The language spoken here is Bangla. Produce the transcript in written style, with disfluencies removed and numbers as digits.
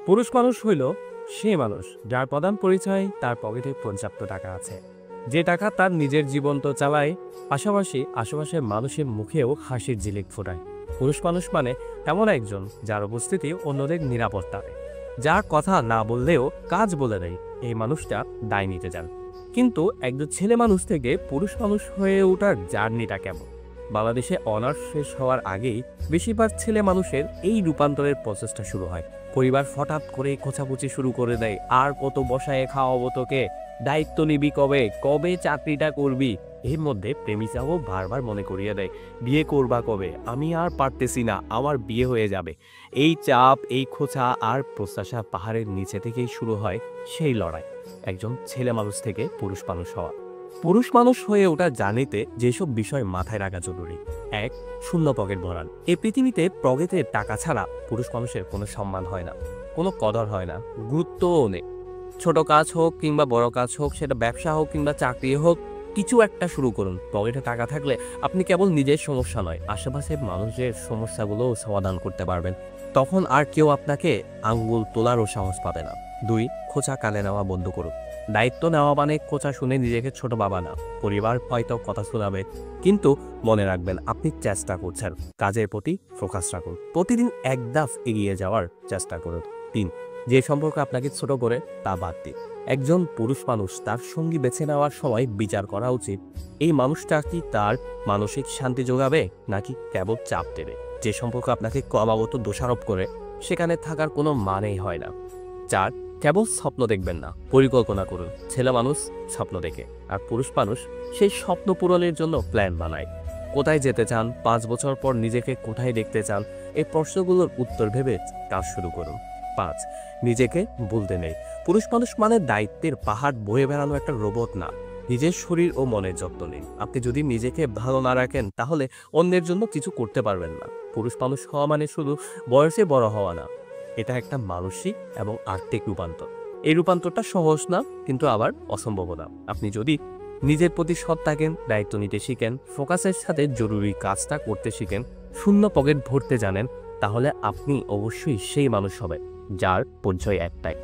পুরুষ মানুষ হইল সে মানুষ যার প্রধান পরিচয় তার পকেটে পর্যাপ্ত টাকা আছে, যে টাকা তার নিজের জীবন তো চালায়, পাশাপাশি আশেপাশের মানুষের মুখেও হাসির ঝিলিক ফোটায়। পুরুষ মানুষ মানে এমন একজন যার উপস্থিতি অন্যদের নিরাপত্তা দেয়, যার কথা না বললেও কাজ বলে দেয়। এই মানুষটা দায় নিতে যান। কিন্তু একজন ছেলে মানুষ থেকে পুরুষ মানুষ হয়ে ওঠার জার্নিটা কেমন? বাংলাদেশে অনার্স শেষ হওয়ার আগেই বেশিরভাগ ছেলে মানুষের এই রূপান্তরের প্রসেসটা শুরু হয়। পরিবার হঠাৎ করে খোঁচাখুচি শুরু করে দেয়, আর কত বসায় খাওয়াবো তোকে, দায়িত্ব নিবি কবে, কবে চাকরিটা করবি। এর মধ্যে প্রেমিকাও বারবার মনে করিয়ে দেয়, বিয়ে করবা কবে, আমি আর পারতেছি না, আমার বিয়ে হয়ে যাবে। এই চাপ, এই খোঁচা আর প্রত্যাশা পাহাড়ের নিচে থেকেই শুরু হয় সেই লড়াই, একজন ছেলে মানুষ থেকে পুরুষ মানুষ হওয়া। পুরুষ মানুষ হয়ে ওটা জানিতে যেসব বিষয় মাথায় রাখা জরুরি। এক, শূন্য পকেট ভরান। এই পৃথিবীতে পকেটে টাকা ছাড়া পুরুষ মানুষের কোনো সম্মান হয় না, কোনো কদর হয় না, গুরুত্বও নেই। ছোট কাজ হোক কিংবা বড় কাজ হোক, সেটা ব্যবসা হোক কিংবা চাকরি হোক, কিছু একটা শুরু করুন। পকেটে টাকা থাকলে আপনি কেবল নিজের সমস্যা নয়, আশেপাশের মানুষের সমস্যাগুলোও সমাধান করতে পারবেন। তখন আর কেউ আপনাকে আঙ্গুল তোলারও সাহস পাবে না। দুই, খোঁচা কানে নেওয়া বন্ধ করুন। দায়িত্ব নেওয়া মানে খোঁচা শুনে নিজেকে ছোট বাবা না। পরিবার হয়তো কথা শোনাবে, কিন্তু মনে রাখবেন আপনি চেষ্টা করছেন। কাজের প্রতি ফোকাস রাখুন, প্রতিদিন এক ধাপ এগিয়ে যাওয়ার চেষ্টা করুন। তিন, যে সম্পর্ক আপনাকে ছোট করে তা বাদ দিন। একজন পুরুষ মানুষ তার সঙ্গী বেছে নেওয়ার সময় বিচার করা উচিত, এই মানুষটা কি তার মানসিক শান্তি যোগাবে নাকি কেবল চাপ দেবে। যে সম্পর্ক আপনাকে ক্রমাগত দোষারোপ করে, সেখানে থাকার কোনো মানেই হয় না। চার, কেবল স্বপ্ন দেখবেন না, পরিকল্পনা করুন। ছেলে মানুষ স্বপ্ন দেখে, আর পুরুষ মানুষ সেই স্বপ্ন পূরণের জন্য প্ল্যান বানায়। কোথায় যেতে চান, 5 বছর পর নিজেকে কোথায় দেখতে চান, এই প্রশ্নগুলোর উত্তর ভেবে কাজ শুরু করুন। পাঁচ, নিজেকে ভুলতে নেই। পুরুষ মানুষ মানে দায়িত্বের পাহাড় বয়ে বেড়ানো একটা রোবট না। নিজের শরীর ও মনের যত্ন নিন। আপনি যদি নিজেকে ভালো না রাখেন, তাহলে অন্যের জন্য কিছু করতে পারবেন না। পুরুষ মানুষ হওয়া মানে শুধু বয়সে বড় হওয়া না, এটা একটা মানসিক এবং আর্থিক রূপান্তর। এই রূপান্তরটা সহজ না, কিন্তু আবার অসম্ভব না। আপনি যদি নিজের প্রতি সৎ থাকেন, দায়িত্ব নিতে শিখেন, ফোকাসের সাথে জরুরি কাজটা করতে শিখেন, শূন্য পকেট ভরতে জানেন, তাহলে আপনি অবশ্যই সেই মানুষ হবেন যার পরিচয় একটাই,